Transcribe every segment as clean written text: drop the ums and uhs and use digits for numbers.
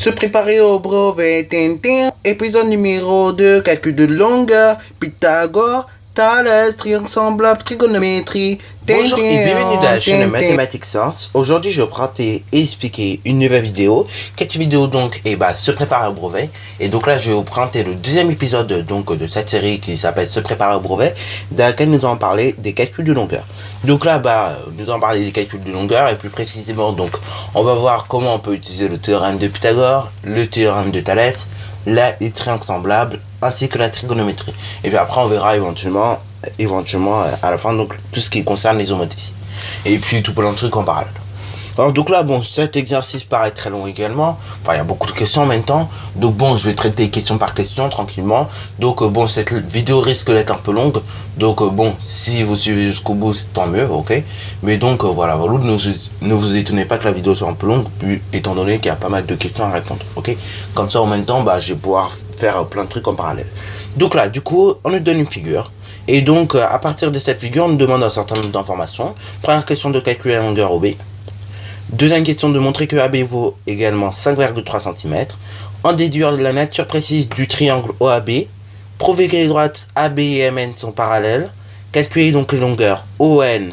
Se préparer au brevet, Tintin. Épisode numéro 2, calcul de longueur, Pythagore, Thalès, triangle semblable, trigonométrie. Bonjour et bienvenue dans la chaîne Mathématiques Science. Aujourd'hui, je vais présenter et expliquer une nouvelle vidéo. Cette vidéo donc se préparer au brevet. Et donc là, je vais vous présenter le deuxième épisode donc de cette série qui s'appelle Se préparer au brevet, dans laquelle nous allons parler des calculs de longueur. Donc là, nous allons parler des calculs de longueur et plus précisément donc on va voir comment on peut utiliser le théorème de Pythagore, le théorème de Thalès, les triangles semblables ainsi que la trigonométrie. Et puis après, on verra éventuellement à la fin donc tout ce qui concerne les homothéties et puis tout plein de trucs en parallèle. Alors donc là cet exercice paraît très long également, il y a beaucoup de questions en même temps, donc je vais traiter question par question tranquillement. Donc cette vidéo risque d'être un peu longue, donc si vous suivez jusqu'au bout tant mieux, ok. Mais donc voilà, ne vous étonnez pas que la vidéo soit un peu longue, étant donné qu'il y a pas mal de questions à répondre, ok. Comme ça en même temps je vais pouvoir faire plein de trucs en parallèle. Donc là du coup on nous donne une figure. Et donc, à partir de cette figure, on nous demande un certain nombre d'informations. Première question de calculer la longueur OB. Deuxième question de montrer que AB vaut également 5,3 cm. En déduire la nature précise du triangle OAB. Prouver que les droites AB et MN sont parallèles. Calculer donc les longueurs ON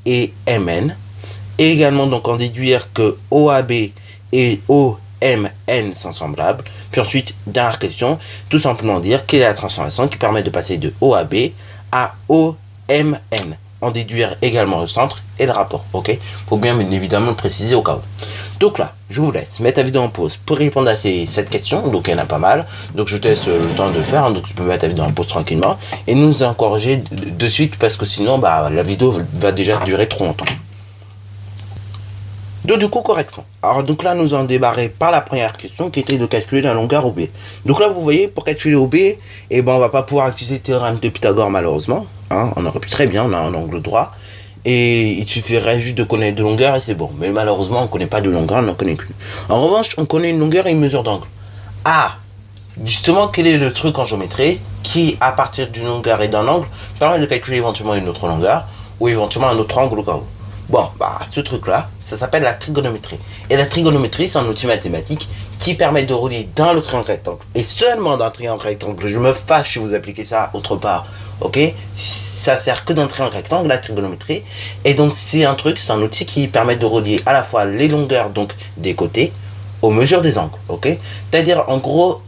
et MN. Et également donc en déduire que OAB et OMN sont semblables. Puis ensuite, dernière question, tout simplement dire quelle est la transformation qui permet de passer de OAB à OMN. En déduire également le centre et le rapport, ok. Faut bien évidemment le préciser au cas où. Donc là, je vous laisse mettre la vidéo en pause pour répondre à cette question. Donc il y en a pas mal. Donc je te laisse le temps de le faire. Donc tu peux mettre la vidéo en pause tranquillement. Et nous allons corriger de suite parce que sinon la vidéo va déjà durer trop longtemps. Donc du coup, correction. Alors donc là, nous allons démarrer par la première question qui était de calculer la longueur OB. Donc là, vous voyez, pour calculer OB, on va pas pouvoir utiliser le théorème de Pythagore malheureusement. On aurait pu très bien, on a un angle droit. Et il suffirait juste de connaître de longueur et c'est bon. Mais malheureusement, on ne connaît pas de longueur, on n'en connaît qu'une. En revanche, on connaît une longueur et une mesure d'angle. Justement, quel est le truc en géométrie qui, à partir d'une longueur et d'un angle, permet de calculer éventuellement une autre longueur ou éventuellement un autre angle au cas où. Ce truc-là, ça s'appelle la trigonométrie. Et la trigonométrie, c'est un outil mathématique qui permet de relier dans le triangle rectangle. Et seulement dans le triangle rectangle, je me fâche si vous appliquez ça autre part, ok. Ça sert que dans le triangle rectangle, la trigonométrie. Et donc, c'est un outil qui permet de relier à la fois les longueurs donc des côtés aux mesures des angles, ok. C'est-à-dire, en gros,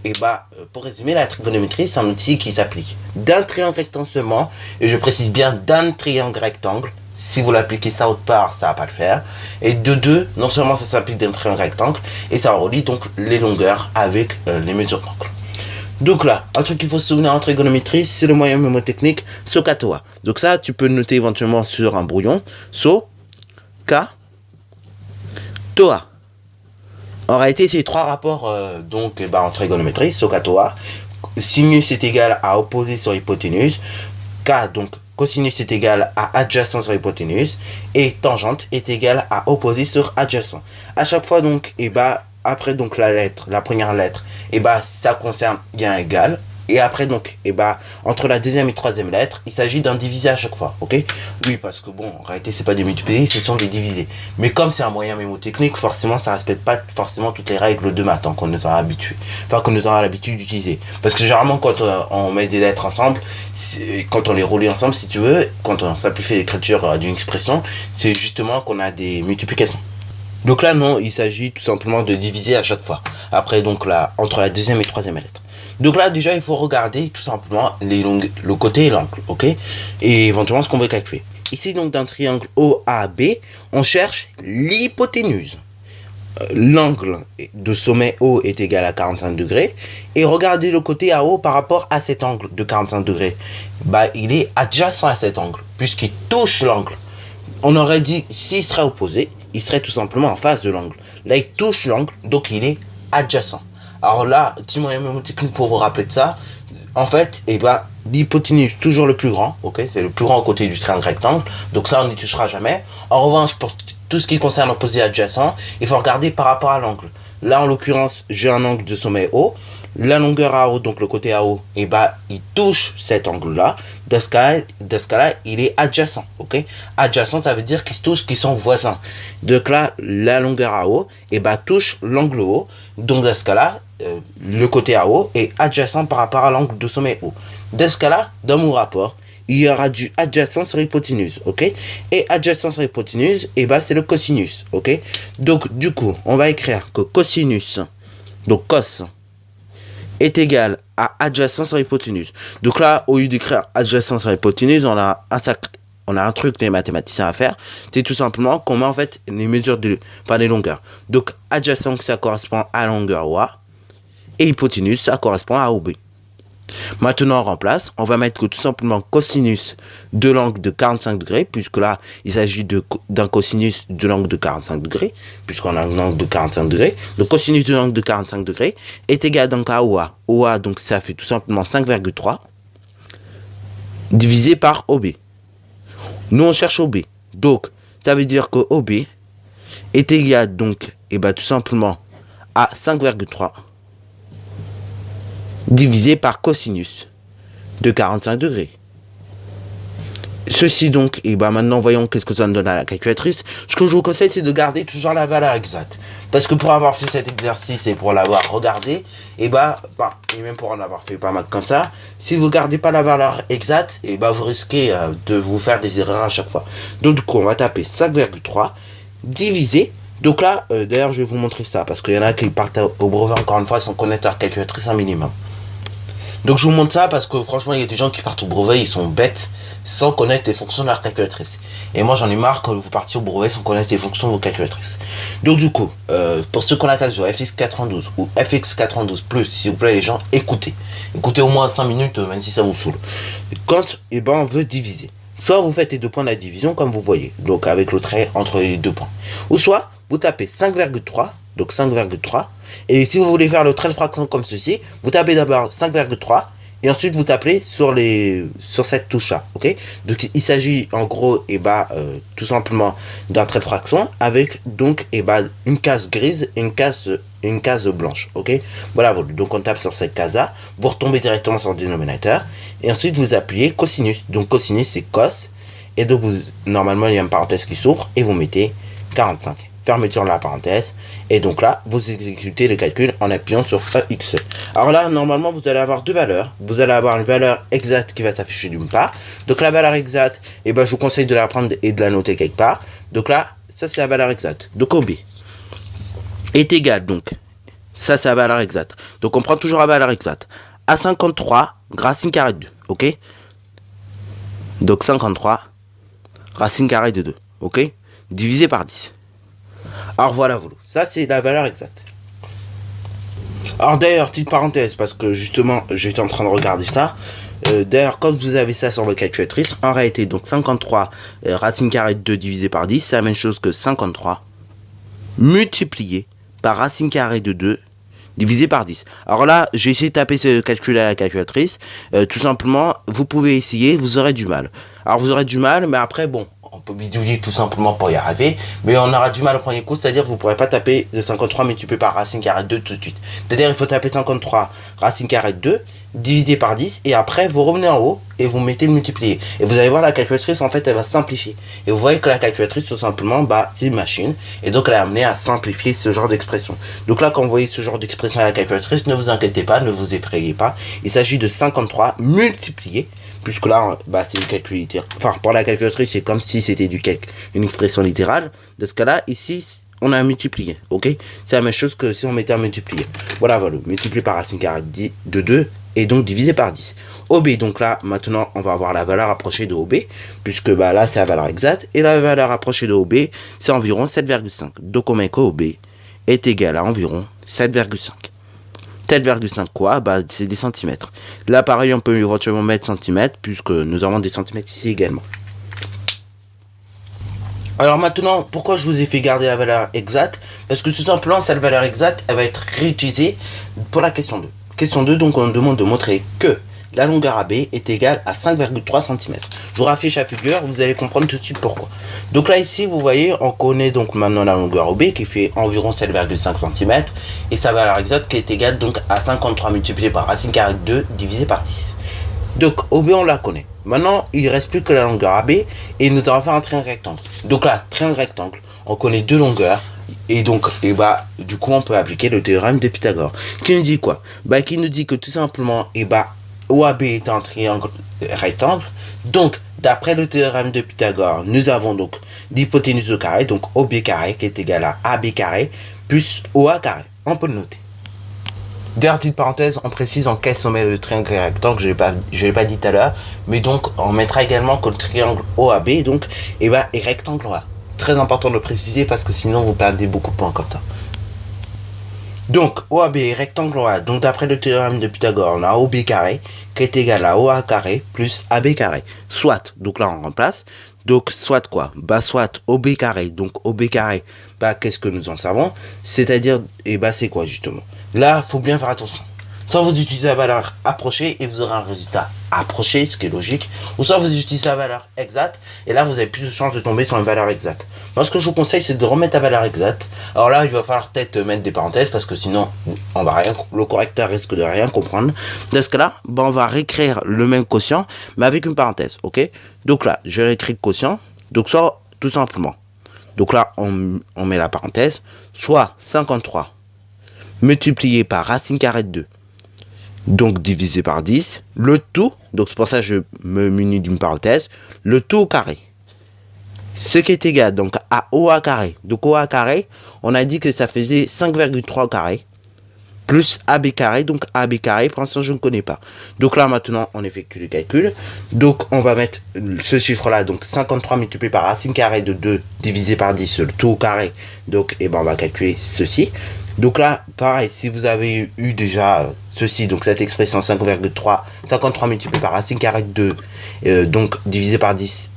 pour résumer, la trigonométrie, c'est un outil qui s'applique d'un triangle rectangle seulement, et je précise bien d'un triangle rectangle. Si vous l'appliquez ça autre part, ça va pas le faire. Et de deux, non seulement ça s'applique d'un triangle rectangle, et ça relie donc les longueurs avec les mesures d'angle. Donc là, un truc qu'il faut se souvenir en trigonométrie, c'est le moyen mnémotechnique SOHCAHTOA. Donc ça, tu peux le noter éventuellement sur un brouillon. SOHCAHTOA. En réalité, c'est trois rapports en trigonométrie, SOHCAHTOA. Sinus est égal à opposé sur hypoténuse. K, donc cosinus est égal à adjacent sur hypoténuse. Et tangente est égal à opposé sur adjacent. À chaque fois, donc, après donc la première lettre, ça concerne bien égal. Et après donc, entre la deuxième et troisième lettre, il s'agit d'un divisé à chaque fois, ok. Oui, parce que en réalité, c'est pas des multipliés, ce sont des divisés. Mais comme c'est un moyen mémotechnique, forcément, ça respecte pas forcément toutes les règles de maths qu'on nous aura habitués, qu'on nous aura l'habitude d'utiliser. Parce que généralement, quand on met des lettres ensemble, quand on les relie ensemble, si tu veux, quand on simplifie l'écriture d'une expression, c'est justement qu'on a des multiplications. Donc là, non, il s'agit tout simplement de diviser à chaque fois. Après, donc là, entre la deuxième et troisième lettre. Donc là, déjà, il faut regarder tout simplement le côté et l'angle, ok. Et éventuellement, ce qu'on veut calculer. Ici, donc, d'un triangle OAB, on cherche l'hypoténuse. L'angle de sommet O est égal à 45 degrés. Et regardez le côté AO par rapport à cet angle de 45 degrés. Il est adjacent à cet angle, puisqu'il touche l'angle. On aurait dit, s'il serait opposé, il serait tout simplement en face de l'angle. Là, il touche l'angle, donc il est adjacent. Alors là, petit moyen mnémotechnique pour vous rappeler de ça. En fait, l'hypoténuse toujours le plus grand, ok, c'est le plus grand côté du triangle rectangle. Donc ça, on n'y touchera jamais. En revanche, pour tout ce qui concerne l'opposé adjacent, il faut regarder par rapport à l'angle. Là, en l'occurrence, j'ai un angle de sommet O. La longueur AO, donc le côté AO, il touche cet angle-là. dans ce cas-là, il est adjacent, ok? Adjacent, ça veut dire qu'ils se touchent, qu'ils sont voisins. Donc là, la longueur AO, et bah, touche l'angle haut. Donc dans ce cas-là, le côté AO est adjacent par rapport à l'angle de sommet haut. Dans ce cas-là, dans mon rapport, il y aura du adjacent sur hypoténuse, ok? Et adjacent sur hypoténuse, et bah, c'est le cosinus, ok? Donc du coup, on va écrire que cosinus, donc cos, est égal à adjacent sur hypoténuse. Donc là, au lieu d'écrire adjacent sur hypoténuse, on a un truc des mathématiciens à faire. C'est tout simplement qu'on met en fait les mesures des longueurs. Donc adjacent, ça correspond à la longueur OA. Et hypoténuse, ça correspond à OB. Maintenant, on remplace. On va mettre que tout simplement cosinus de l'angle de 45 degrés, puisque là, il s'agit d'un cosinus de l'angle de 45 degrés, puisqu'on a un angle de 45 degrés. Le cosinus de l'angle de 45 degrés est égal donc à OA. OA, donc ça fait tout simplement 5,3 divisé par OB. Nous, on cherche OB. Donc, ça veut dire que OB est égal donc, et bah, tout simplement à 5,3 divisé par cosinus de 45 degrés. Ceci donc, et ben maintenant voyons qu'est-ce que ça nous donne à la calculatrice. Ce que je vous conseille, c'est de garder toujours la valeur exacte. Parce que pour avoir fait cet exercice et pour l'avoir regardé, et même pour en avoir fait pas mal comme ça, si vous ne gardez pas la valeur exacte, et vous risquez de vous faire des erreurs à chaque fois. Donc du coup, on va taper 5,3 divisé. Donc là, d'ailleurs, je vais vous montrer ça, parce qu'il y en a qui partent au brevet encore une fois sans connaître leur calculatrice un minimum. Donc je vous montre ça parce que franchement, il y a des gens qui partent au brevet, ils sont bêtes sans connaître les fonctions de leur calculatrice. Et moi, j'en ai marre que vous partiez au brevet sans connaître les fonctions de vos calculatrices. Donc du coup, pour ceux qu'on a sur FX412 ou FX412+, s'il vous plaît les gens, écoutez. Écoutez au moins 5 minutes, même si ça vous saoule. Quand on veut diviser, soit vous faites les deux points de la division comme vous voyez, donc avec le trait entre les deux points. Ou soit, vous tapez 5,3, donc 5,3, et si vous voulez faire le trait de fraction comme ceci, vous tapez d'abord 5,3 et ensuite vous tapez sur cette touche là, ok? Donc il s'agit en gros tout simplement d'un trait de fraction avec donc une case grise et une case blanche, ok? Voilà, donc on tape sur cette case là, vous retombez directement sur le dénominateur et ensuite vous appuyez cosinus. Donc cosinus c'est cos et donc normalement il y a une parenthèse qui s'ouvre et vous mettez 45. Fermeture de la parenthèse, et donc là, vous exécutez le calcul en appuyant sur EX. Alors là, normalement, vous allez avoir deux valeurs. Vous allez avoir une valeur exacte qui va s'afficher d'une part. Donc la valeur exacte, je vous conseille de la prendre et de la noter quelque part. Donc là, ça c'est la valeur exacte. Donc OB est égal, donc, ça c'est la valeur exacte. Donc on prend toujours la valeur exacte. À 53, racine carrée de 2, ok? Donc 53, racine carrée de 2, ok? Divisé par 10. Alors voilà, ça c'est la valeur exacte. Alors d'ailleurs, petite parenthèse, parce que justement, j'étais en train de regarder ça. D'ailleurs, quand vous avez ça sur votre calculatrice, en réalité, donc 53 racine carrée de 2 divisé par 10, c'est la même chose que 53 multiplié par racine carrée de 2 divisé par 10. Alors là, j'ai essayé de taper ce calcul à la calculatrice. Tout simplement, vous pouvez essayer, vous aurez du mal. Alors vous aurez du mal, mais après, bon, on peut bidouiller tout simplement pour y arriver, mais on aura du mal au premier coup, c'est-à-dire que vous ne pourrez pas taper de 53 multiplié par racine carrée de 2 tout de suite. C'est-à-dire qu'il faut taper 53 racine carrée de 2 divisé par 10, et après vous revenez en haut et vous mettez le multiplié. Et vous allez voir, la calculatrice en fait elle va simplifier. Et vous voyez que la calculatrice tout simplement, c'est une machine, et donc elle est amenée à simplifier ce genre d'expression. Donc là, quand vous voyez ce genre d'expression à la calculatrice, ne vous inquiétez pas, ne vous effrayez pas. Il s'agit de 53 multiplié, puisque là, c'est une calcul littéral. Enfin, pour la calculatrice, c'est comme si c'était une expression littérale. Dans ce cas-là, ici, on a multiplié, ok? C'est la même chose que si on mettait un multiplié. Voilà, multiplié par racine carrée de 2, et donc divisé par 10. OB, donc là, maintenant, on va avoir la valeur approchée de OB, puisque là, c'est la valeur exacte, et la valeur approchée de OB, c'est environ 7,5. Donc, on met que OB est égal à environ 7,5. 7,5 quoi? C'est des centimètres. Là, pareil, on peut éventuellement mettre centimètres, puisque nous avons des centimètres ici également. Alors maintenant, pourquoi je vous ai fait garder la valeur exacte? Parce que tout simplement, cette valeur exacte, elle va être réutilisée pour la question 2. Question 2, donc on nous demande de montrer que la longueur AB est égale à 5,3 cm. Je vous raffiche la figure, vous allez comprendre tout de suite pourquoi. Donc là ici, vous voyez, on connaît donc maintenant la longueur OB qui fait environ 7,5 cm et sa valeur exacte qui est égale donc à 53 multiplié par racine carrée de 2 divisé par 10. Donc OB on la connaît. Maintenant il reste plus que la longueur AB et nous allons faire un triangle rectangle. Donc là, triangle rectangle, on connaît deux longueurs. Et donc, du coup, on peut appliquer le théorème de Pythagore. Qui nous dit quoi? Qui nous dit que tout simplement, OAB est un triangle rectangle. Donc, d'après le théorème de Pythagore, nous avons donc l'hypoténuse au carré, donc OB carré qui est égal à AB carré plus OA carré. On peut le noter. D'ailleurs, petite parenthèse, on précise en quel sommet le triangle rectangle, je ne l'ai pas dit tout à l'heure. Mais donc, on mettra également que le triangle OAB donc, est rectangle OA. Très important de le préciser parce que sinon vous perdez beaucoup de points comme ça. Donc OAB est rectangle OA. Donc d'après le théorème de Pythagore, on a OB carré qui est égal à OA carré plus AB carré. Soit, donc là on remplace. Donc soit quoi? Soit OB carré. Donc OB carré, qu'est-ce que nous en savons? C'est-à-dire, c'est quoi justement? Là, faut bien faire attention. Soit vous utilisez la valeur approchée et vous aurez un résultat approché, ce qui est logique, ou soit vous utilisez la valeur exacte et là vous avez plus de chances de tomber sur une valeur exacte. Moi ce que je vous conseille c'est de remettre la valeur exacte. Alors là il va falloir peut-être mettre des parenthèses parce que sinon le correcteur risque de rien comprendre. Dans ce cas là, on va réécrire le même quotient mais avec une parenthèse, ok? Donc là je réécris le quotient, donc soit tout simplement, donc là on met la parenthèse, soit 53 multiplié par racine carrée de 2. Donc divisé par 10, le tout, donc c'est pour ça que je me munis d'une parenthèse, le tout au carré. Ce qui est égal donc à OA carré. Donc OA carré, on a dit que ça faisait 5,3 au carré, plus AB carré, donc AB carré, pour l'instant je ne connais pas. Donc là maintenant on effectue le calcul. Donc on va mettre ce chiffre là, donc 53 multiplié par racine carrée de 2 divisé par 10, le tout au carré. Donc on va calculer ceci. Donc là, pareil, si vous avez eu déjà ceci, donc cette expression 53 multiplié par racine carrée de 2, donc divisé par 10,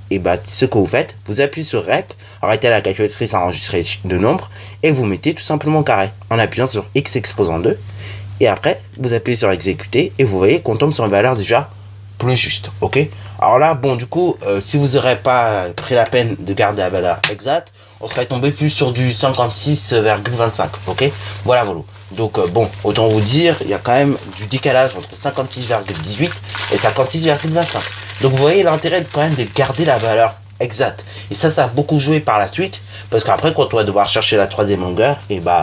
ce que vous faites, vous appuyez sur REP, arrêtez la calculatrice à enregistrer le nombre, et vous mettez tout simplement carré, en appuyant sur X exposant 2, et après, vous appuyez sur exécuter, et vous voyez qu'on tombe sur une valeur déjà plus juste, ok? Alors là, du coup, si vous n'aurez pas pris la peine de garder la valeur exacte, on serait tombé plus sur du 56,25, ok? Voilà. Donc autant vous dire, il y a quand même du décalage entre 56,18 et 56,25. Donc vous voyez l'intérêt quand même de garder la valeur exacte. Et ça a beaucoup joué par la suite, parce qu'après quand on va devoir chercher la troisième longueur,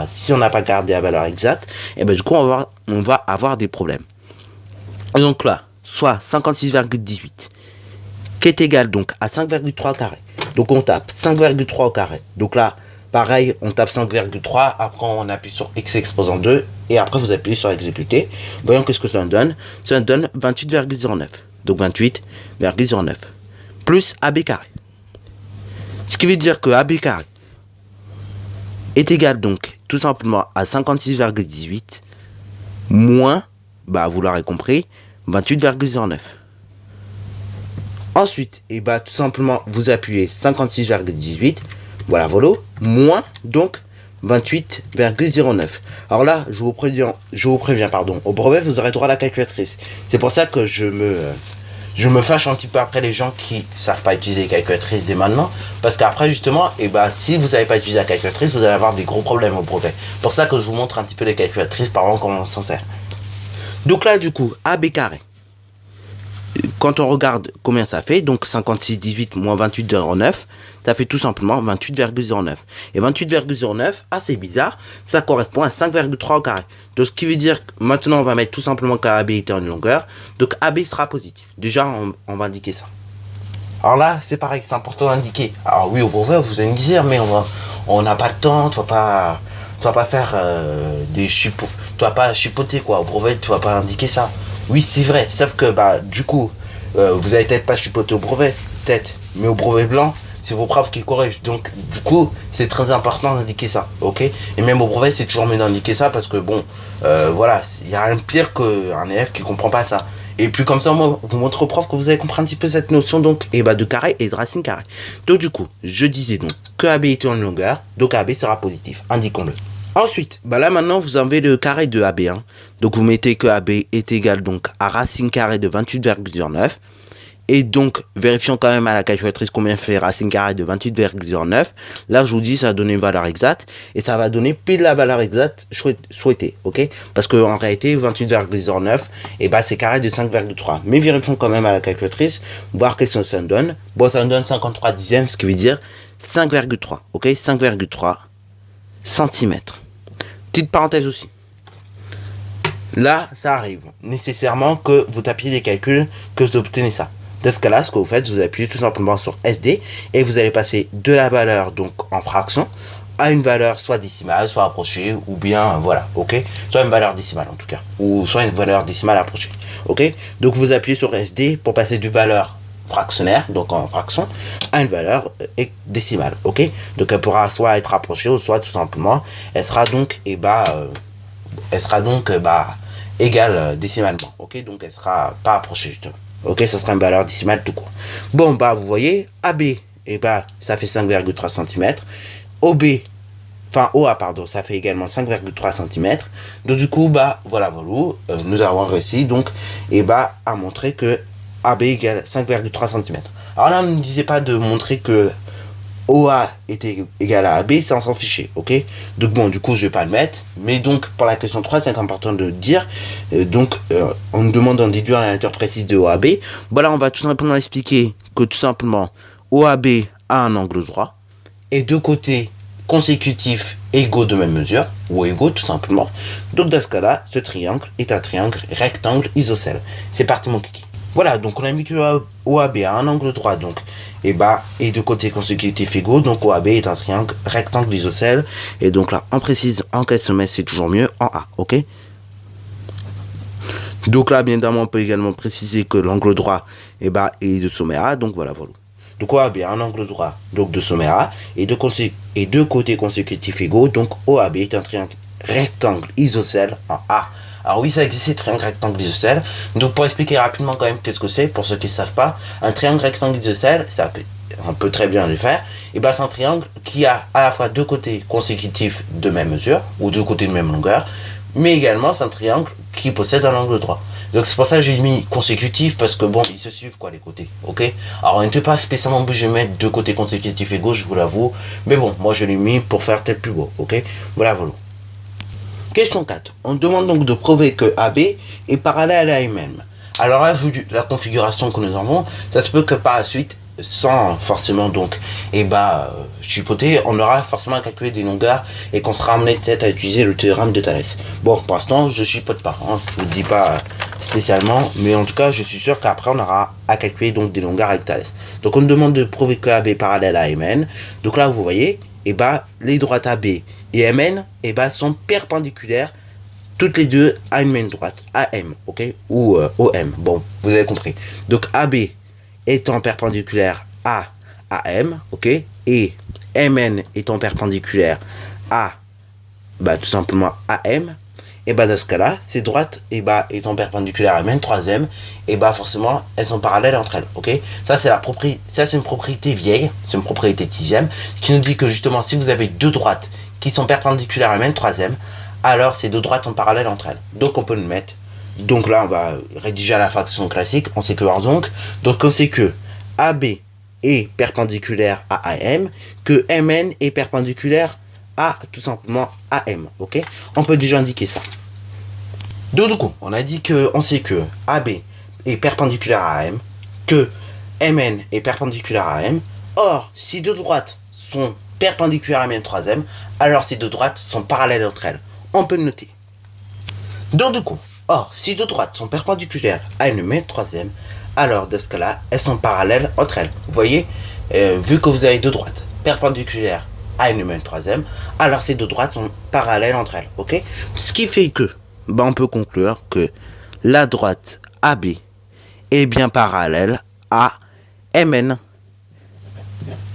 si on n'a pas gardé la valeur exacte, du coup on va avoir des problèmes. Et donc là, soit 56,18 qui est égal donc à 5,3 carré. Donc on tape 5,3 au carré. Donc là, pareil, on tape 5,3. Après, on appuie sur X exposant 2. Et après, vous appuyez sur exécuter. Voyons qu'est-ce que ça donne. Ça donne 28,09. Donc 28,09. Plus AB carré. Ce qui veut dire que AB carré est égal donc tout simplement à 56,18 moins, vous l'aurez compris, 28,09. Ensuite, tout simplement, vous appuyez 56,18, voilà, moins, donc, 28,09. Alors là, je vous préviens, au brevet, vous aurez droit à la calculatrice. C'est pour ça que je me fâche un petit peu après les gens qui savent pas utiliser les calculatrices dès maintenant. Parce qu'après, justement, si vous savez pas utiliser la calculatrice, vous allez avoir des gros problèmes au brevet. Pour ça que je vous montre un petit peu les calculatrices, par exemple, comment on s'en sert. Donc là, du coup, AB carré. Quand on regarde combien ça fait, donc 56,18 moins 28,09, ça fait tout simplement 28,09. Et 28,09, c'est bizarre, ça correspond à 5,3 au carré. Donc ce qui veut dire que maintenant on va mettre tout simplement qu'AB était en longueur, donc AB sera positif. Déjà on va indiquer ça. Alors là c'est pareil, c'est important d'indiquer. Alors oui au brevet vous allez me dire mais on n'a pas le temps, tu vas pas faire tu vas pas chipoter quoi, au brevet tu vas pas indiquer ça. Oui, c'est vrai, sauf que du coup, vous allez peut-être pas chipoter au brevet, peut-être, mais au brevet blanc, c'est vos profs qui corrigent. Donc, du coup, c'est très important d'indiquer ça, ok? Et même au brevet, c'est toujours mieux d'indiquer ça parce que il y a rien de pire qu'un élève qui comprend pas ça. Et puis comme ça, moi, vous montrez au prof que vous avez compris un petit peu cette notion donc, de carré et de racine carrée. Donc, du coup, je disais donc que AB était en longueur, donc AB sera positif, indiquons-le. Ensuite, là maintenant vous avez le carré de AB1. Donc vous mettez que AB est égal donc à racine carrée de 28,9. Et donc, vérifions quand même à la calculatrice combien fait racine carrée de 28,09. Là, je vous dis, ça va donner une valeur exacte. Et ça va donner pile la valeur exacte souhaitée, ok? Parce qu'en réalité, 28,09, et bah, c'est carré de 5,3. Mais vérifions quand même à la calculatrice, voir qu'est-ce que ça donne. Bon, ça nous donne 53 dixièmes, ce qui veut dire 5,3, ok? 5,3 cm. Petite parenthèse aussi. Là, ça arrive nécessairement que vous tapiez des calculs, que vous obtenez ça. Dans ce cas-là, ce que vous faites, vous appuyez tout simplement sur SD et vous allez passer de la valeur donc en fraction à une valeur soit décimale, soit approchée, ou bien voilà, ok, soit une valeur décimale en tout cas, ou soit une valeur décimale approchée, ok. Donc vous appuyez sur SD pour passer d'une valeur fractionnaire, donc en fraction, à une valeur décimale, ok. Donc elle pourra soit être approchée ou soit tout simplement, elle sera donc égale décimalement, ok. Donc elle sera pas approchée justement. Ok, ça sera une valeur décimale tout court. Bon, bah, vous voyez, AB, et bah, ça fait 5,3 cm. OA, pardon, ça fait également 5,3 cm. Donc, du coup, bah, voilà, nous avons réussi, donc, et bah, à montrer que AB égale 5,3 cm. Alors là, ne me disait pas de montrer que OA était égal à AB, ça on s'en fichait, ok. Donc bon, du coup je vais pas le mettre, mais donc pour la question 3 c'est important de dire, on nous demande d'en déduire la nature précise de OAB. Voilà, on va tout simplement expliquer que tout simplement OAB a un angle droit et deux côtés consécutifs égaux de même mesure, ou égaux tout simplement. Donc dans ce cas là, ce triangle est un triangle rectangle isocèle. C'est parti mon kiki. Voilà, donc on a mis que OAB a un angle droit, donc et de côtés consécutifs égaux, donc OAB est un triangle rectangle isocèle, et donc là on précise en quel sommet c'est toujours mieux en A, ok. Donc là bien évidemment on peut également préciser que l'angle droit est de sommet A, donc voilà. Donc OAB a un angle droit donc de sommet A et deux côtés consécutifs égaux, donc OAB est un triangle rectangle isocèle en A. Alors oui, ça existe, triangle rectangle isocèle. Donc pour expliquer rapidement quand même qu'est-ce que c'est, pour ceux qui ne savent pas, un triangle rectangle isocèle, on peut très bien le faire, et c'est un triangle qui a à la fois deux côtés consécutifs de même mesure, ou deux côtés de même longueur, mais également c'est un triangle qui possède un angle droit. Donc c'est pour ça que j'ai mis consécutif, parce que bon, ils se suivent quoi les côtés, ok. Alors on n'était pas spécialement obligé de mettre deux côtés consécutifs égaux, je vous l'avoue, mais bon, moi je l'ai mis pour faire tel plus beau, ok. Voilà. Question 4. On demande donc de prouver que AB est parallèle à MM. Alors là, vu la configuration que nous avons, ça se peut que par la suite, sans forcément donc, chipoter, on aura forcément à calculer des longueurs et qu'on sera amené à utiliser le théorème de Thalès. Bon, pour l'instant, je chipote pas, hein, je vous le dis pas spécialement, mais en tout cas, je suis sûr qu'après, on aura à calculer donc des longueurs avec Thalès. Donc, on nous demande de prouver que AB est parallèle à MN. Donc là, vous voyez, les droites AB et MN sont perpendiculaires toutes les deux à une même droite, AM, ok, ou OM. Bon, vous avez compris. Donc AB étant perpendiculaire à AM, ok, et MN étant perpendiculaire à tout simplement AM, et dans ce cas-là, ces droites étant perpendiculaires à MN, troisième, forcément elles sont parallèles entre elles, ok. Ça c'est une propriété vieille, c'est une propriété de sixième, qui nous dit que justement si vous avez deux droites qui sont perpendiculaires à MN, troisième, alors ces deux droites sont parallèles entre elles. Donc on peut le mettre. Donc là on va rédiger à la fraction classique, on sait que donc on sait que AB est perpendiculaire à AM, que MN est perpendiculaire à tout simplement AM, ok. On peut déjà indiquer ça. Donc du coup on a dit que on sait que AB est perpendiculaire à AM, que MN est perpendiculaire à AM. Or si deux droites sont perpendiculaires à MN troisième, alors ces deux droites sont parallèles entre elles. On peut le noter. Donc du coup, si deux droites sont perpendiculaires à une même troisième, alors dans ce cas-là, elles sont parallèles entre elles. Vous voyez, vu que vous avez deux droites perpendiculaires à une même troisième, alors ces deux droites sont parallèles entre elles, ok. Ce qui fait que, on peut conclure que la droite AB est bien parallèle à MN.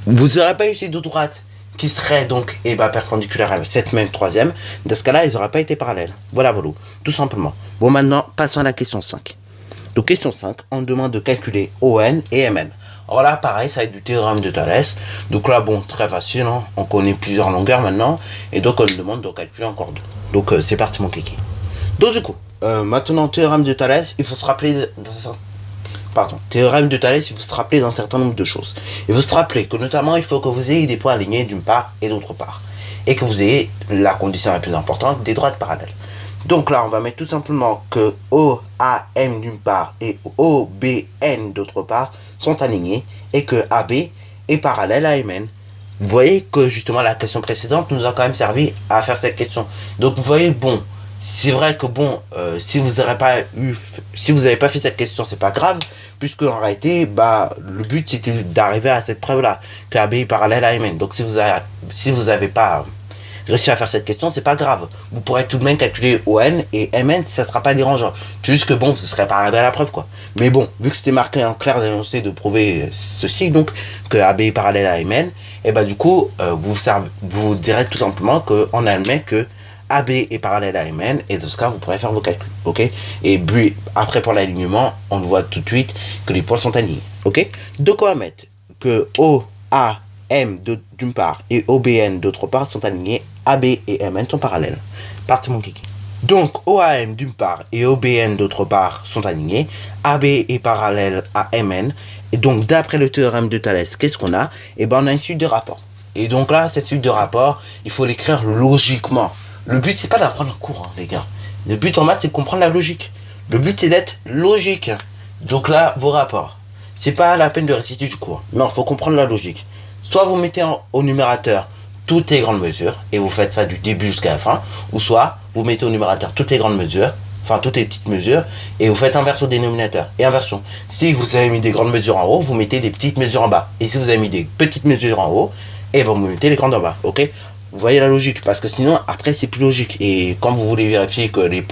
Vous n'aurez pas eu ces deux droites qui seraient donc perpendiculaires à cette même troisième. Dans ce cas-là, ils n'auraient pas été parallèles. Voilà, tout simplement. Bon, maintenant, passons à la question 5. Donc, question 5, on demande de calculer ON et MN. Alors là, pareil, ça va être du théorème de Thalès. Donc là, bon, très facile, hein. On connaît plusieurs longueurs maintenant. Et donc, on nous demande de calculer encore deux. Donc, c'est parti, mon kiki. Donc, du coup, maintenant, théorème de Thalès, il faut se rappeler théorème de Thalès, il faut se rappeler d'un certain nombre de choses. Il faut se rappeler que notamment, il faut que vous ayez des points alignés d'une part et d'autre part. Et que vous ayez la condition la plus importante, des droites parallèles. Donc là, on va mettre tout simplement que OAM d'une part et OBN d'autre part sont alignés et que AB est parallèle à MN. Vous voyez que justement la question précédente nous a quand même servi à faire cette question. Donc vous voyez, bon, c'est vrai que bon, si vous n'avez pas fait cette question, c'est pas grave, puisque en réalité, le but c'était d'arriver à cette preuve-là, que AB est parallèle à MN. Donc si vous avez pas réussi à faire cette question, c'est pas grave. Vous pourrez tout de même calculer ON et MN, ça sera pas dérangeant. Juste que bon, vous ne serez pas arrivé à la preuve, quoi. Mais bon, vu que c'était marqué en clair d'énoncé de prouver ceci, donc que AB est parallèle à MN, et du coup, vous direz tout simplement qu'on admet que AB est parallèle à MN, et dans ce cas, vous pourrez faire vos calculs, ok? Et puis, après pour l'alignement, on voit tout de suite que les points sont alignés, ok? Donc on va mettre que OAM d'une part et OBN d'autre part sont alignés, AB et MN sont parallèles. Parti mon kiki. Donc OAM d'une part et OBN d'autre part sont alignés, AB est parallèle à MN, et donc d'après le théorème de Thalès, qu'est-ce qu'on a? On a une suite de rapports. Et donc là, cette suite de rapports, il faut l'écrire logiquement. Le but, c'est pas d'apprendre un cours, les gars. Le but en maths, c'est de comprendre la logique. Le but, c'est d'être logique. Donc là, vos rapports. C'est pas la peine de réciter du cours. Non, il faut comprendre la logique. Soit vous mettez au numérateur toutes les grandes mesures, et vous faites ça du début jusqu'à la fin, ou soit vous mettez au numérateur toutes les grandes mesures, enfin toutes les petites mesures, et vous faites inverse au dénominateur. Et inversion. Si vous avez mis des grandes mesures en haut, vous mettez des petites mesures en bas. Et si vous avez mis des petites mesures en haut, vous mettez les grandes en bas. Ok? Vous voyez la logique, parce que sinon, après, c'est plus logique. Et quand vous voulez vérifier que les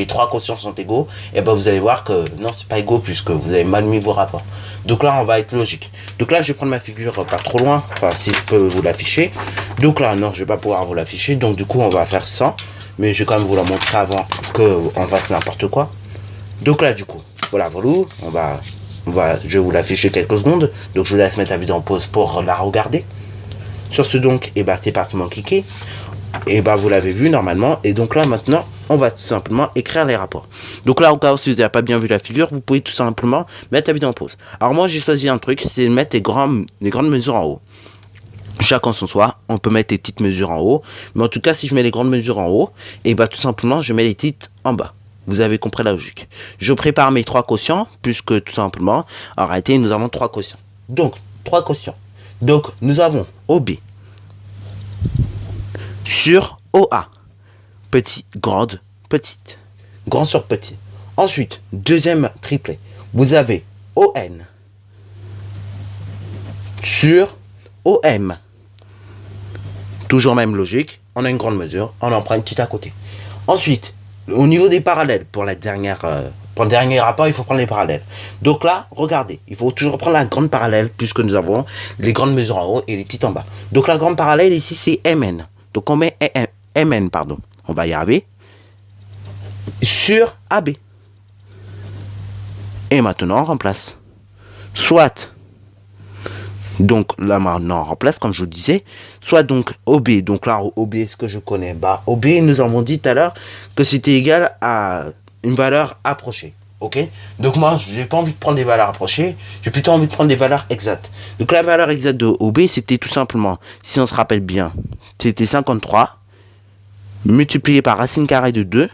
trois quotients sont égaux, vous allez voir que non, c'est pas égaux, puisque vous avez mal mis vos rapports. Donc là, on va être logique. Donc là, je vais prendre ma figure pas trop loin, enfin, si je peux vous l'afficher. Donc là, non, je vais pas pouvoir vous l'afficher. Donc du coup, on va faire 100. Mais je vais quand même vous la montrer avant qu'on fasse n'importe quoi. Donc là, du coup, voilà, je vais vous l'afficher quelques secondes. Donc je vous laisse mettre la vidéo en pause pour la regarder. Sur ce donc, c'est parti mon kiki. Vous l'avez vu normalement. Et donc là maintenant, on va tout simplement écrire les rapports. Donc là, au cas où si vous n'avez pas bien vu la figure, vous pouvez tout simplement mettre la vidéo en pause. Alors moi, j'ai choisi un truc, c'est de mettre les grandes mesures en haut. Chacun son soi, on peut mettre les petites mesures en haut. Mais en tout cas, si je mets les grandes mesures en haut, tout simplement, je mets les petites en bas. Vous avez compris la logique. Je prépare mes trois quotients, puisque tout simplement, en réalité, nous avons trois quotients. Donc, trois quotients. Donc, nous avons OB sur OA. Petit, grande, petite. Grand sur petit. Ensuite, deuxième triplet. Vous avez ON sur OM. Toujours même logique. On a une grande mesure. On en prend une petite à côté. Ensuite, au niveau des parallèles, pour le dernier rapport, il faut prendre les parallèles. Donc là, regardez, il faut toujours prendre la grande parallèle, puisque nous avons les grandes mesures en haut et les petites en bas. Donc la grande parallèle ici, c'est MN. Donc on met MN, pardon. On va y arriver. Sur AB. Et maintenant, on remplace. Soit, donc là maintenant, on remplace, comme je vous disais. Soit donc OB. Donc là, OB, est-ce que je connais? OB, nous avons dit tout à l'heure que c'était égal à une valeur approchée. Ok? Donc moi, j'ai pas envie de prendre des valeurs approchées. J'ai plutôt envie de prendre des valeurs exactes. Donc la valeur exacte de OB, c'était tout simplement, si on se rappelle bien, c'était 53 multiplié par racine carrée de 2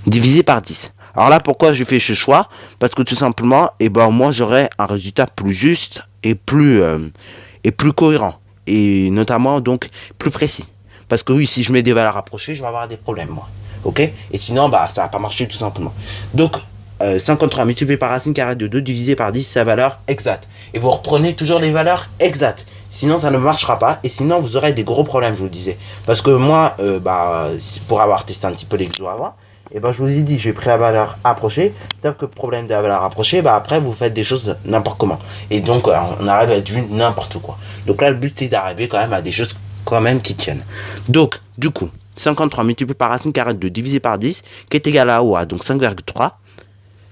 divisé par 10. Alors là, pourquoi j'ai fait ce choix? Parce que tout simplement, moi, j'aurais un résultat plus juste et plus cohérent. Et notamment, donc, plus précis. Parce que oui, si je mets des valeurs approchées, je vais avoir des problèmes, moi. Ok? Et sinon, ça va pas marcher tout simplement. Donc, 53 multiplié par racine carrée de 2 divisé par 10, c'est la valeur exacte. Et vous reprenez toujours les valeurs exactes. Sinon, ça ne marchera pas. Et sinon, vous aurez des gros problèmes, je vous le disais. Parce que moi, pour avoir testé un petit peu les jours avant, je vous ai dit, j'ai pris la valeur approchée. Sauf que le problème de la valeur approchée, après, vous faites des choses n'importe comment. Et donc, on arrive à du n'importe quoi. Donc là, le but, c'est d'arriver quand même à des choses quand même qui tiennent. Donc, du coup, 53 multiplié par racine carrée de 2 divisé par 10, qui est égal à OA, donc 5,3.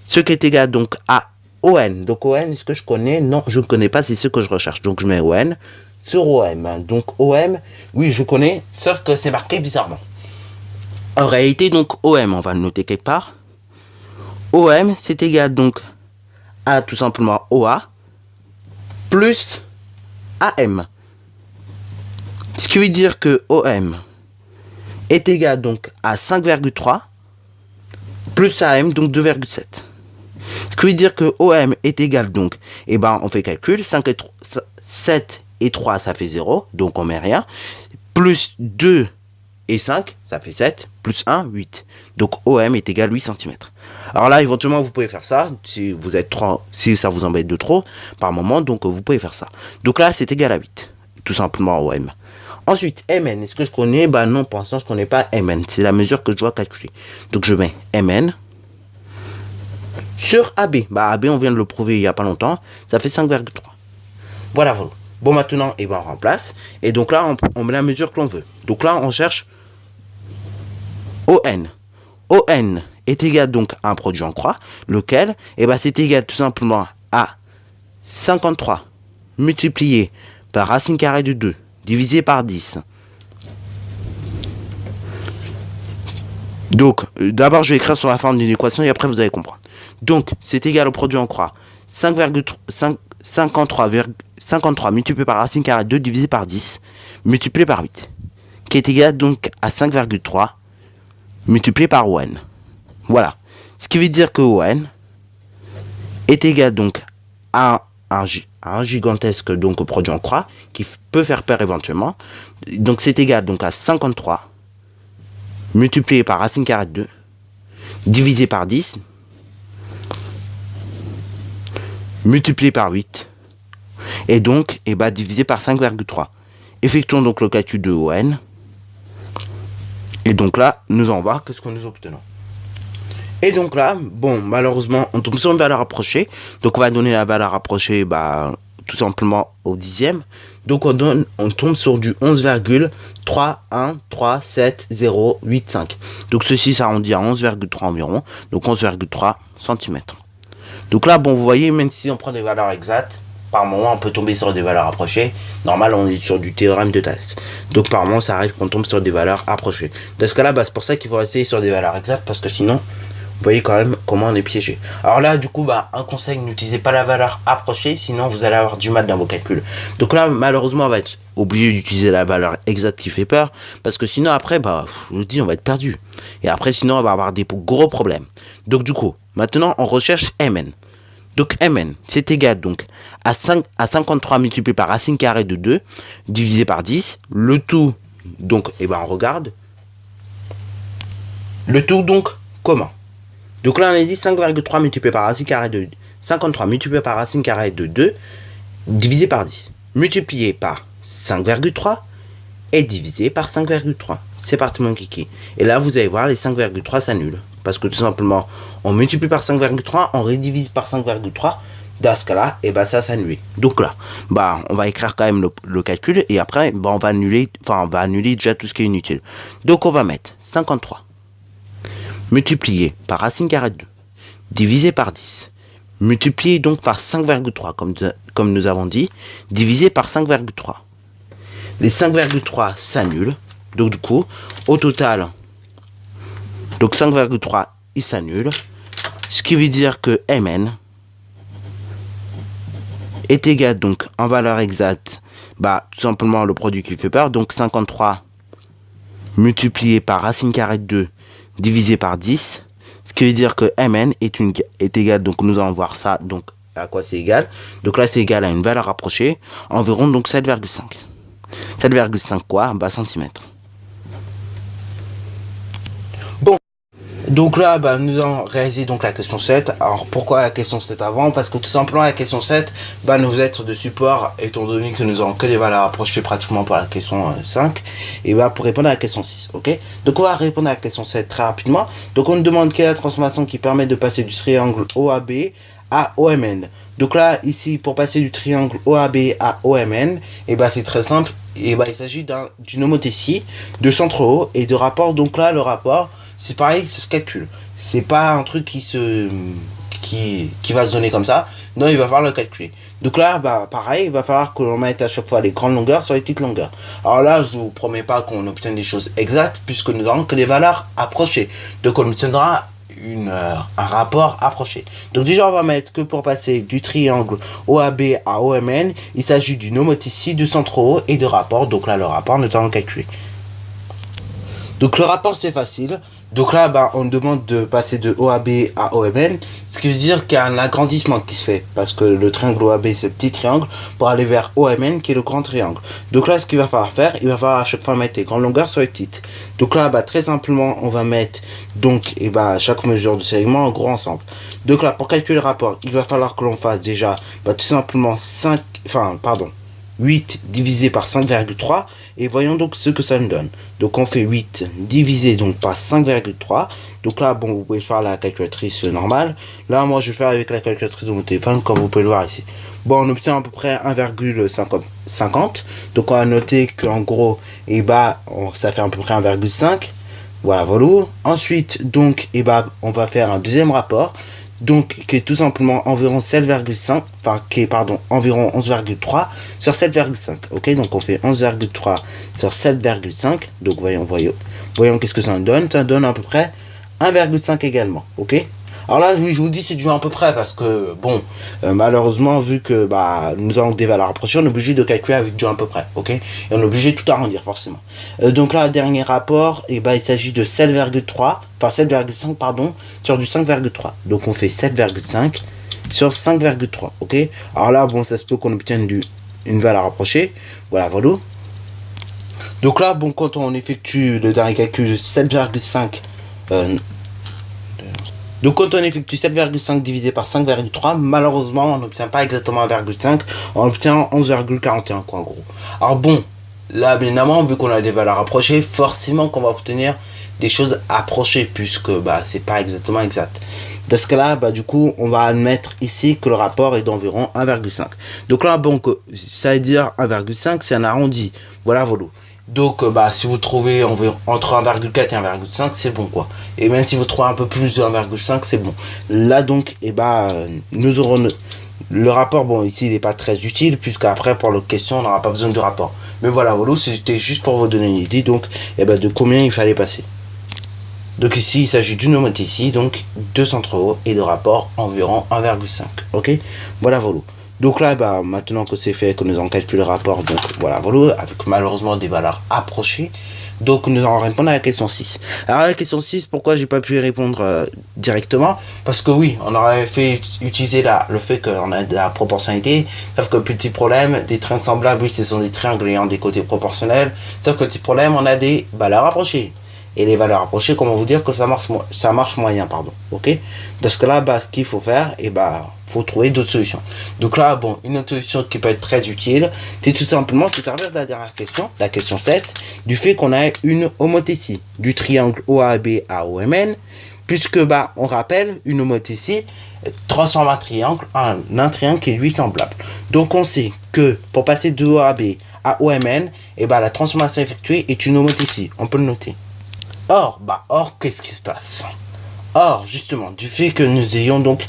Ce qui est égal donc à ON. Donc ON, est-ce que je connais? Non, je ne connais pas, c'est ce que je recherche. Donc je mets ON sur OM. Donc OM, oui, je connais, sauf que c'est marqué bizarrement. En réalité, donc OM, on va le noter quelque part. OM, c'est égal donc à tout simplement OA plus AM. Ce qui veut dire que OM est égal donc à 5,3 plus AM, donc 2,7. Ce qui veut dire que OM est égal donc, et ben on fait calcul, 7 et 3 ça fait 0, donc on met rien, plus 2 et 5 ça fait 7, plus 1, 8. Donc OM est égal à 8 cm. Alors là éventuellement vous pouvez faire ça, si vous êtes trop, si ça vous embête de trop par moment, donc vous pouvez faire ça. Donc là c'est égal à 8, tout simplement OM. Ensuite, MN, est-ce que je connais? Bah non, pour l'instant je connais pas MN, c'est la mesure que je dois calculer. Donc je mets MN sur AB. Bah AB on vient de le prouver il y a pas longtemps, ça fait 5,3. Voilà, voilà. Bon maintenant, et ben on remplace. Et donc là on met la mesure que l'on veut. Donc là on cherche ON. ON est égal donc à un produit en croix, lequel, et ben c'est égal tout simplement à 53 multiplié par racine carrée de 2 divisé par 10. Donc, d'abord, je vais écrire sur la forme d'une équation et après, vous allez comprendre. Donc, c'est égal au produit en croix. 53 multiplié par racine carrée de 2 divisé par 10, multiplié par 8, qui est égal donc à 5,3 multiplié par ON. Voilà. Ce qui veut dire que ON est égal donc à un gigantesque donc produit en croix qui peut faire peur éventuellement. Donc c'est égal donc à 53 multiplié par racine carrée de 2 divisé par 10 multiplié par 8 et donc divisé par 5,3. Effectuons donc le calcul de ON et donc là nous allons voir qu'est-ce que nous obtenons. Et donc là, bon, malheureusement, on tombe sur une valeur approchée. Donc, on va donner la valeur approchée, tout simplement au dixième. Donc, on tombe sur du 11,3137085. Donc, ceci s'arrondit à 11,3 environ. Donc, 11,3 cm. Donc là, bon, vous voyez, même si on prend des valeurs exactes, par moment, on peut tomber sur des valeurs approchées. Normal, on est sur du théorème de Thalès. Donc, par moment, ça arrive qu'on tombe sur des valeurs approchées. Dans ce cas-là, c'est pour ça qu'il faut rester sur des valeurs exactes, parce que sinon, vous voyez quand même comment on est piégé. Alors là, du coup, un conseil, n'utilisez pas la valeur approchée, sinon vous allez avoir du mal dans vos calculs. Donc là, malheureusement, on va être obligé d'utiliser la valeur exacte qui fait peur, parce que sinon, après, je vous dis, on va être perdu. Et après, sinon, on va avoir des gros problèmes. Donc du coup, maintenant, on recherche MN. Donc MN, c'est égal donc à 53 multiplié par racine carrée de 2, divisé par 10. Le tout, donc, on regarde. Le tout, donc, comment? Donc là, on a dit 5,3 multiplié par racine carrée de 53 multiplié par racine carrée de 2 divisé par 10 multiplié par 5,3 et divisé par 5,3. C'est parti mon kiki. Et là, vous allez voir, les 5,3 s'annulent. Parce que tout simplement, on multiplie par 5,3, on redivise par 5,3. Dans ce cas-là, ça s'annule. Donc là, on va écrire quand même le calcul et après, on va annuler déjà tout ce qui est inutile. Donc on va mettre 53 multiplié par racine carrée de 2, divisé par 10, multiplié donc par 5,3, comme nous avons dit, divisé par 5,3. Les 5,3 s'annulent, donc du coup, au total, donc 5,3, il s'annule, ce qui veut dire que Mn est égal donc en valeur exacte, tout simplement le produit qui fait peur, donc 53 multiplié par racine carrée de 2, divisé par 10, ce qui veut dire que Mn est égal, donc nous allons voir ça, donc à quoi c'est égal. Donc là c'est égal à une valeur approchée, environ donc 7,5. 7,5 quoi? Centimètres. Bon, donc là nous allons réaliser donc la question 7. Alors pourquoi la question 7 avant? Parce que tout simplement la question 7 nous être de support, étant donné que nous avons que des valeurs approchées pratiquement pour la question 5, et pour répondre à la question 6, ok? Donc on va répondre à la question 7 très rapidement. Donc on nous demande quelle est la transformation qui permet de passer du triangle OAB à OMN. Donc là ici pour passer du triangle OAB à OMN, c'est très simple, il s'agit d'une homothétie de centre haut et de rapport. Donc là le rapport, c'est pareil, ça se calcule. C'est pas un truc qui va se donner comme ça. Non, il va falloir le calculer. Donc là, pareil, il va falloir que l'on mette à chaque fois les grandes longueurs sur les petites longueurs. Alors là, je vous promets pas qu'on obtienne des choses exactes, puisque nous n'avons que des valeurs approchées. Donc on obtiendra un rapport approché. Donc déjà on va mettre que pour passer du triangle OAB à OMN, il s'agit d'une homothétie, de centre haut et de rapport. Donc là le rapport nous allons calculer. Donc le rapport c'est facile. Donc là on demande de passer de OAB à OMN, ce qui veut dire qu'il y a un agrandissement qui se fait, parce que le triangle OAB c'est le petit triangle, pour aller vers OMN qui est le grand triangle. Donc là ce qu'il va falloir faire, il va falloir à chaque fois mettre les grandes longueurs sur les petites. Donc là très simplement on va mettre donc chaque mesure de segment en gros ensemble. Donc là pour calculer le rapport, il va falloir que l'on fasse déjà tout simplement 8 divisé par 5,3 et voyons donc ce que ça nous donne. Donc on fait 8 divisé donc par 5,3. Donc là vous pouvez faire la calculatrice normale. Là moi je vais faire avec la calculatrice de mon téléphone comme vous pouvez le voir ici. Bon on obtient à peu près 1,50. Donc on va noter qu'en gros ça fait à peu près 1,5. Voilà. Ensuite donc on va faire un deuxième rapport. Donc qui est tout simplement environ 7,5, environ 11,3 sur 7,5. Ok, donc on fait 11,3 sur 7,5. Donc voyons qu'est-ce que ça donne. Ça donne à peu près 1,5 également. Ok. Alors là, oui, je vous dis c'est du à peu près parce que malheureusement vu que nous avons des valeurs approchées, on est obligé de calculer avec du à peu près. Ok. Et on est obligé de tout arrondir forcément. Donc là, le dernier rapport, il s'agit de 7,5 sur du 5,3. Donc on fait 7,5 sur 5,3. Ok. Alors là, ça se peut qu'on obtienne une valeur approchée. Voilà. Donc là, quand on effectue le dernier calcul 7,5. Donc quand on effectue 7,5 divisé par 5,3, malheureusement on n'obtient pas exactement 1,5, on obtient 11,41 en gros. Alors là évidemment vu qu'on a des valeurs approchées, forcément qu'on va obtenir des choses approchées puisque c'est pas exactement exact. Dans ce cas-là, du coup, on va admettre ici que le rapport est d'environ 1,5. Donc là, ça veut dire 1,5, c'est un arrondi. Voilà. Donc, si vous trouvez entre 1,4 et 1,5, c'est bon, quoi. Et même si vous trouvez un peu plus de 1,5, c'est bon. Là, donc, nous aurons le rapport. Ici, il n'est pas très utile, puisque après, pour l'autre question, on n'aura pas besoin de rapport. Mais voilà, c'était juste pour vous donner une idée, donc, de combien il fallait passer. Donc ici, il s'agit d'une homothétie, donc de centre haut et de rapport environ 1,5. Ok. Voilà. Donc là, maintenant que c'est fait, que nous avons calculé le rapport, donc avec malheureusement des valeurs approchées, donc nous allons répondre à la question 6. Alors la question 6, pourquoi j'ai pas pu y répondre directement? Parce que oui, on aurait fait utiliser le fait qu'on a de la proportionnalité, sauf que petit problème, des triangles semblables, oui, ce sont des triangles ayant des côtés proportionnels, sauf que petit problème, on a des valeurs approchées. Et les valeurs approchées, comment vous dire que ça marche moyen, ok. Dans ce cas-là, ce qu'il faut faire, faut trouver d'autres solutions. Donc là, une autre solution qui peut être très utile, c'est tout simplement se servir de la dernière question, la question 7, du fait qu'on a une homothétie du triangle OAB à OMN, puisque on rappelle, une homothétie transforme un triangle en un triangle qui est lui semblable. Donc on sait que pour passer de OAB à OMN, la transformation effectuée est une homothétie. On peut le noter. Or, qu'est-ce qui se passe? Or, justement, du fait que nous ayons donc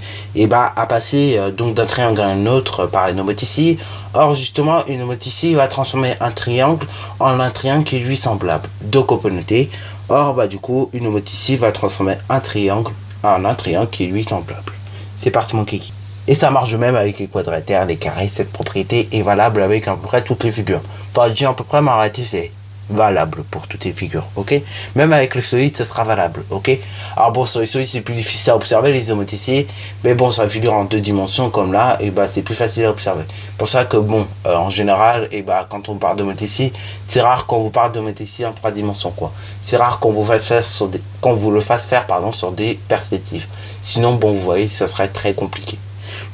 à passer d'un triangle à un autre par une homothétie, or justement, une homothétie va transformer un triangle en un triangle qui est lui semblable. Donc on peut noter, or du coup, une homothétie va transformer un triangle en un triangle qui est lui semblable. C'est parti mon kiki. Et ça marche même avec les quadratères, les carrés, cette propriété est valable avec à peu près toutes les figures. Enfin, je dis à peu près, mais en réalité c'est valable pour toutes les figures, ok. Même avec le solide, ce sera valable, ok. Alors sur les solides, c'est plus difficile à observer les homothéties, mais sur les figures en 2 dimensions comme là, c'est plus facile à observer. Pour ça que en général, quand on parle d'homothétie, c'est rare qu'on vous parle d'homothétie en 3 dimensions, quoi. C'est rare qu'on vous fasse faire le fasse faire sur des perspectives. Sinon, vous voyez, ça serait très compliqué.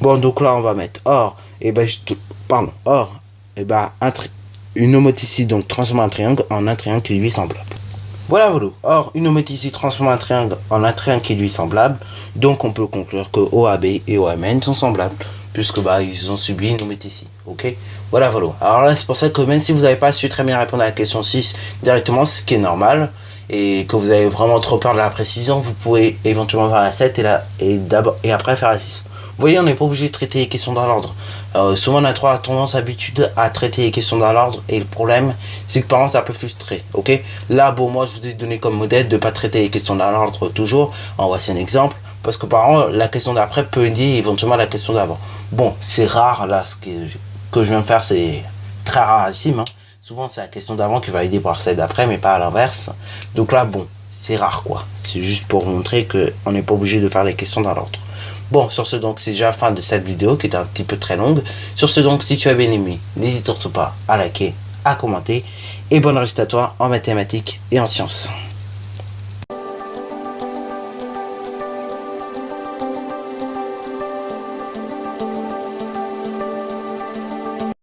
Donc là, on va mettre or, une homothétie donc transforme un triangle en un triangle qui lui semblable. Voilà. Or, une homothétie transforme un triangle en un triangle qui lui semblable. Donc, on peut conclure que OAB et OMN sont semblables, puisque ils ont subi une homothétie. Ok. Alors là, c'est pour ça que même si vous n'avez pas su très bien répondre à la question 6 directement, ce qui est normal, et que vous avez vraiment trop peur de la précision, vous pouvez éventuellement faire la 7 et après faire la 6. Vous voyez, on n'est pas obligé de traiter les questions dans l'ordre. Souvent on a trop tendance, habitude à traiter les questions dans l'ordre, et le problème c'est que par exemple ça peut frustrer. Ok, là bon, moi je vous ai donné comme modèle de ne pas traiter les questions dans l'ordre toujours. Voici un exemple, parce que par exemple la question d'après peut lier éventuellement la question d'avant. Bon, c'est rare là, ce que je viens de faire, c'est très rarissime, hein. Souvent c'est la question d'avant qui va aider pour celle d'après, mais pas à l'inverse. Donc là bon, c'est rare quoi, c'est juste pour vous montrer qu'on n'est pas obligé de faire les questions dans l'ordre. Bon, sur ce donc, c'est déjà la fin de cette vidéo qui est un petit peu très longue. Sur ce donc, si tu as bien aimé, n'hésite surtout pas à liker, à commenter. Et bonne réussite à toi en mathématiques et en sciences.